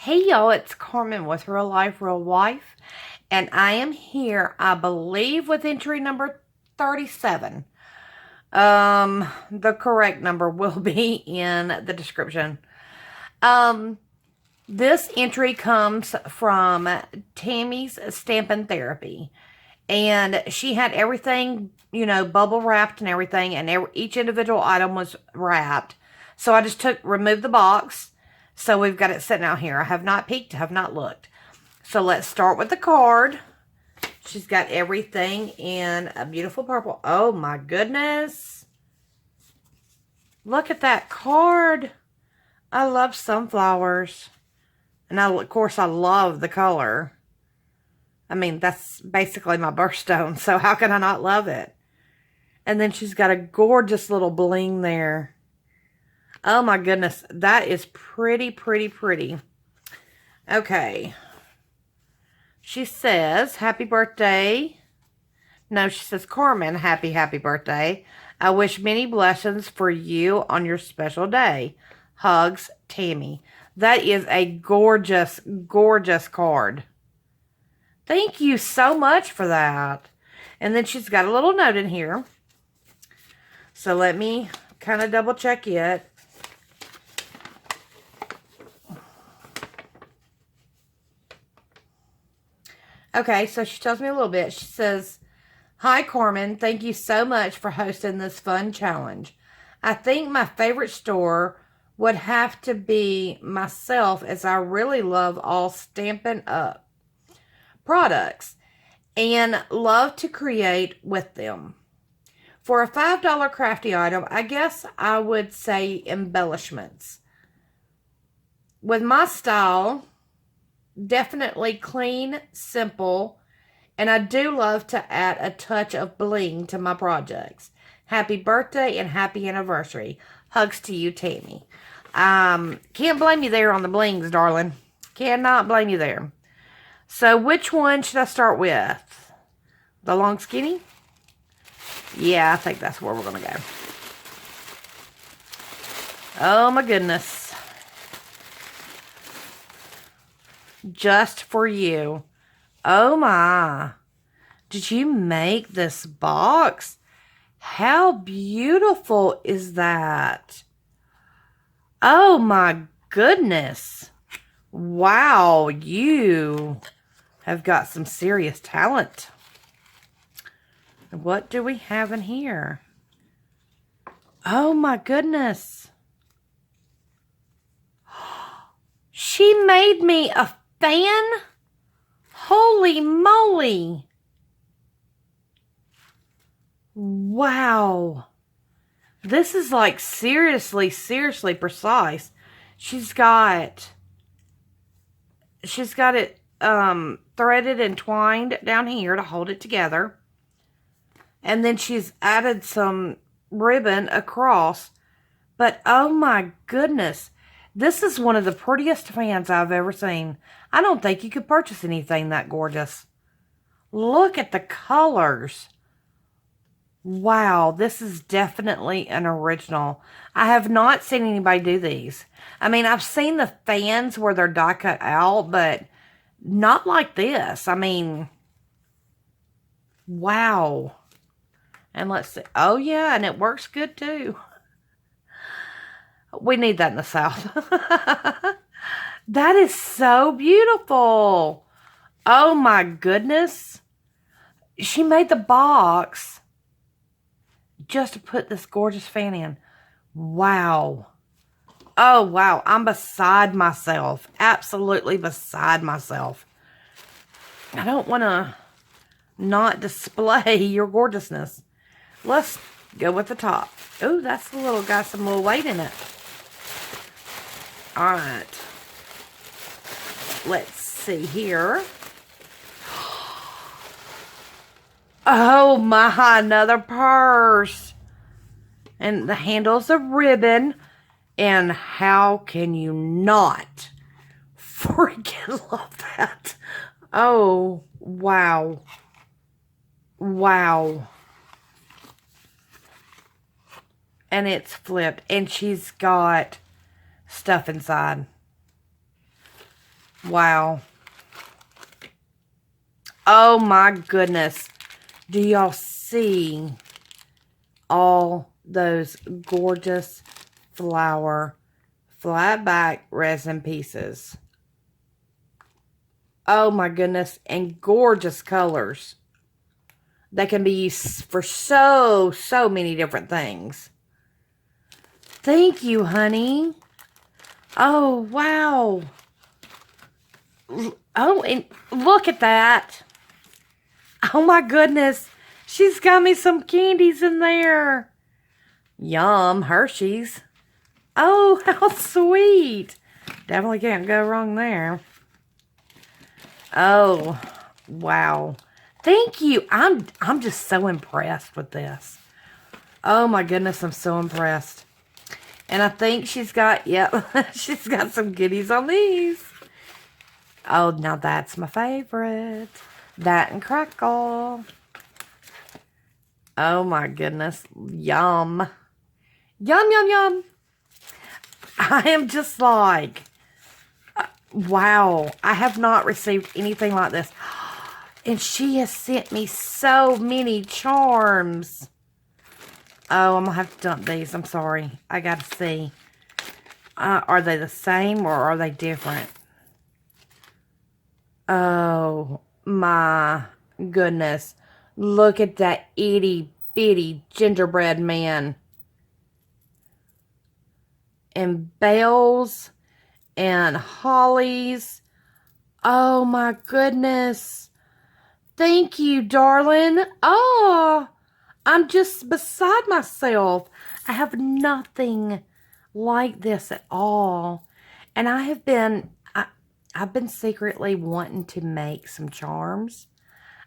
Hey y'all, it's Carmen with Real Life, Real Wife, and I am here, I believe, with entry number 37. The correct number will be in the description. This entry comes from Tammy's Stamping Therapy, and she had everything, bubble wrapped and everything, and each individual item was wrapped. So I just removed the box. So we've got it sitting out here. I have not peeked, have not looked. So let's start with the card. She's got everything in a beautiful purple. Oh my goodness. Look at that card. I love sunflowers. And of course, I love the color. I mean, that's basically my birthstone. So how can I not love it? And then she's got a gorgeous little bling there. Oh my goodness, that is pretty, pretty, pretty. Okay. She says, happy birthday. No, she says, Carmen, happy birthday. I wish many blessings for you on your special day. Hugs, Tammy. That is a gorgeous, gorgeous card. Thank you so much for that. And then she's got a little note in here. So let me kind of double check it. Okay, so she tells me a little bit. She says, hi, Carmen. Thank you so much for hosting this fun challenge. I think my favorite store would have to be myself, as I really love all Stampin' Up products and love to create with them. For a $5 crafty item, I guess I would say embellishments. With my style, definitely clean, simple, and I do love to add a touch of bling to my projects. Happy birthday and happy anniversary. Hugs to you, Tammy. Can't blame you there on the blings, darling. Cannot blame you there. So which one should I start with? The long skinny? Yeah, I think that's where we're going to go. Oh my goodness. Just for you. Oh my. Did you make this box? How beautiful is that? Oh my goodness. Wow, you have got some serious talent. What do we have in here? Oh my goodness. She made me a fan? Holy moly. Wow. This is like seriously, seriously precise. She's got it threaded and twined down here to hold it together. And then she's added some ribbon across. But oh my goodness. This is one of the prettiest fans I've ever seen. I don't think you could purchase anything that gorgeous. Look at the colors. Wow, this is definitely an original. I have not seen anybody do these. I mean, I've seen the fans where they're die cut out, but not like this. I mean, wow. And let's see. Oh, yeah, and it works good too. We need that in the South. That is so beautiful. Oh my goodness. She made the box just to put this gorgeous fan in. Wow. Oh wow. I'm beside myself. Absolutely beside myself. I don't want to not display your gorgeousness. Let's go with the top. Oh, that's a little, got some little weight in it. All right. Let's see here. Oh my, another purse. And the handle's a ribbon. And how can you not freaking love that? Oh, wow. Wow. And it's flipped. And she's got stuff inside. Wow. Oh my goodness. Do y'all see all those gorgeous flower flat back resin pieces? Oh my goodness. And gorgeous colors that can be used for so many different things. Thank you, honey. Oh, wow. Oh, and look at that. Oh my goodness. She's got me some candies in there. Yum, Hershey's. Oh, how sweet. Definitely can't go wrong there. Oh, wow. Thank you. I'm just so impressed with this. Oh my goodness, I'm so impressed. And I think she's got, yep, she's got some goodies on these. Oh, now that's my favorite. That and crackle. Oh my goodness. Yum. Yum, yum, yum. I am just like, wow. I have not received anything like this. And she has sent me so many charms. Oh, I'm going to have to dump these. I'm sorry. I got to see. Are they the same or are they different? Oh, my goodness. Look at that itty bitty gingerbread man. And bells and hollies. Oh, my goodness. Thank you, darling. Oh, I'm just beside myself. I have nothing like this at all. And I've been secretly wanting to make some charms.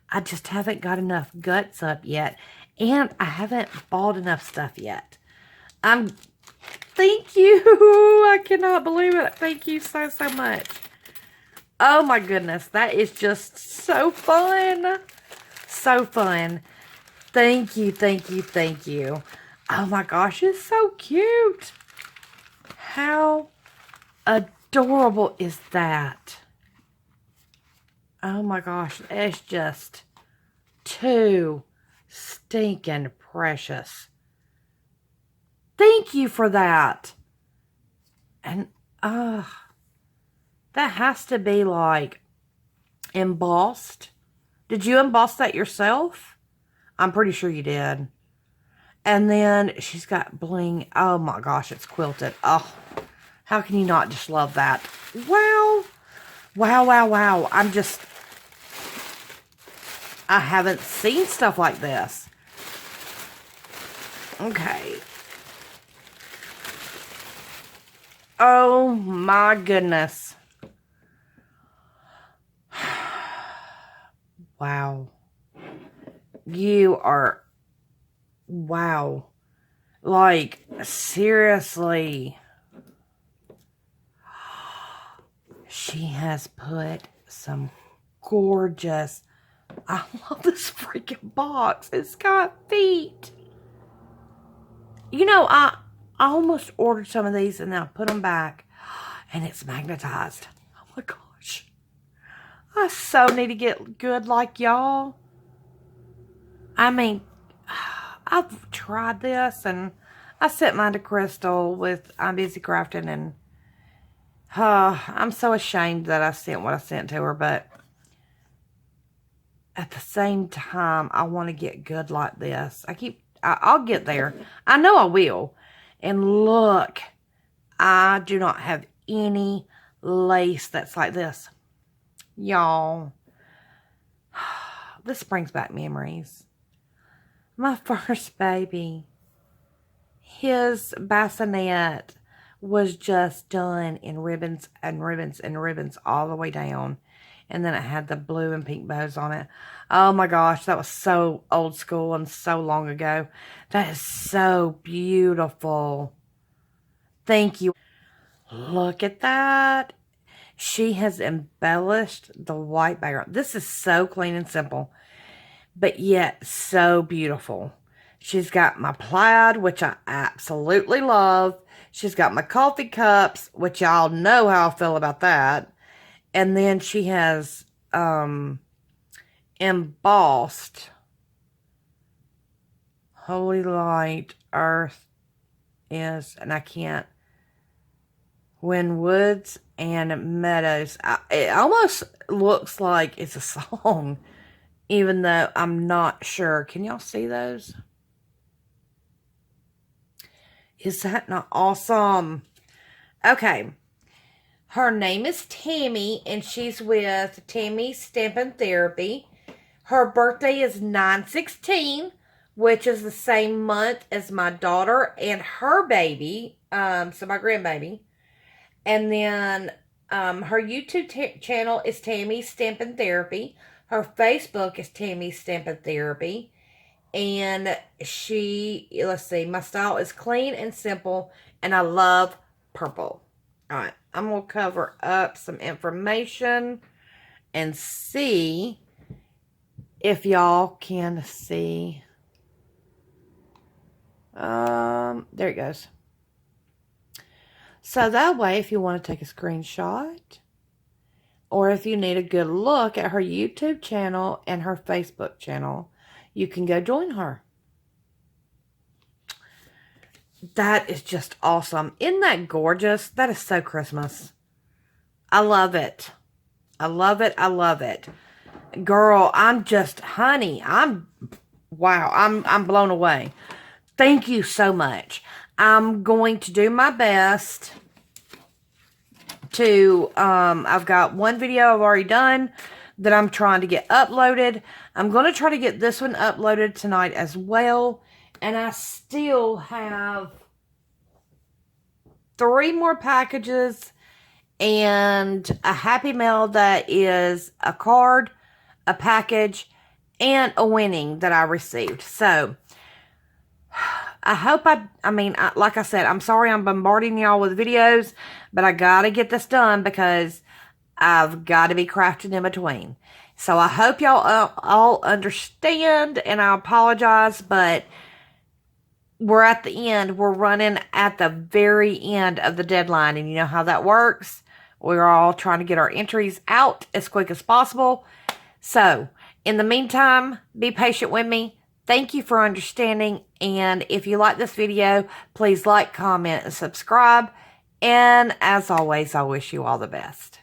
I just haven't got enough guts up yet. And I haven't bought enough stuff yet. Thank you. I cannot believe it. Thank you so much. Oh my goodness. That is just so fun. So fun. Thank you, thank you, thank you. Oh my gosh, it's so cute. How adorable is that? Oh my gosh, it's just too stinking precious. Thank you for that. And, that has to be like embossed. Did you emboss that yourself? I'm pretty sure you did. And then she's got bling. Oh my gosh, it's quilted. Oh, how can you not just love that? Wow. Wow, wow, wow. I haven't seen stuff like this. Okay. Oh my goodness. Wow. You are, wow. Like, seriously. She has put some gorgeous, I love this freaking box. It's got feet. You know, I almost ordered some of these and then I put them back and it's magnetized. Oh my gosh. I so need to get good like y'all. I mean, I've tried this and I sent mine to Crystal with I'm Busy Crafting and I'm so ashamed that I sent what I sent to her, but at the same time, I want to get good like this. I'll get there. I know I will. And look, I do not have any lace that's like this. Y'all, this brings back memories. My first baby, his bassinet was just done in ribbons and ribbons and ribbons all the way down. And then it had the blue and pink bows on it. Oh my gosh, that was so old school and so long ago. That is so beautiful. Thank you. Look at that. She has embellished the white background. This is so clean and simple, but yet so beautiful. She's got my plaid, which I absolutely love. She's got my coffee cups, which y'all know how I feel about that. And then she has embossed Holy Light, Earth is, and I can't, when woods and meadows. It almost looks like it's a song, even though I'm not sure. Can y'all see those? Is that not awesome? Okay. Her name is Tammy, and she's with Tammy's Stamping Therapy. Her birthday is 9/16, which is the same month as my daughter and her baby, so my grandbaby. And then her YouTube channel is Tammy's Stamping Therapy. Her Facebook is Tammy's Stamping Therapy. And she, let's see, my style is clean and simple, and I love purple. All right, I'm going to cover up some information and see if y'all can see. There it goes. So that way, if you want to take a screenshot, or if you need a good look at her YouTube channel and her Facebook channel, you can go join her. That is just awesome. Isn't that gorgeous? That is so Christmas. I love it. I love it. I love it. Girl, I'm just, honey, wow, I'm blown away. Thank you so much. I'm going to do my best to, I've got one video I've already done that I'm trying to get uploaded. I'm going to try to get this one uploaded tonight as well. And I still have 3 more packages and a Happy Mail that is a card, a package, and a winning that I received. So, I hope like I said, I'm sorry I'm bombarding y'all with videos, but I gotta get this done because I've got to be crafting in between. So I hope y'all all understand, and I apologize, but we're at the end. We're running at the very end of the deadline, and you know how that works. We're all trying to get our entries out as quick as possible. So, in the meantime, be patient with me. Thank you for understanding, and if you like this video, please like, comment, and subscribe. And as always, I wish you all the best.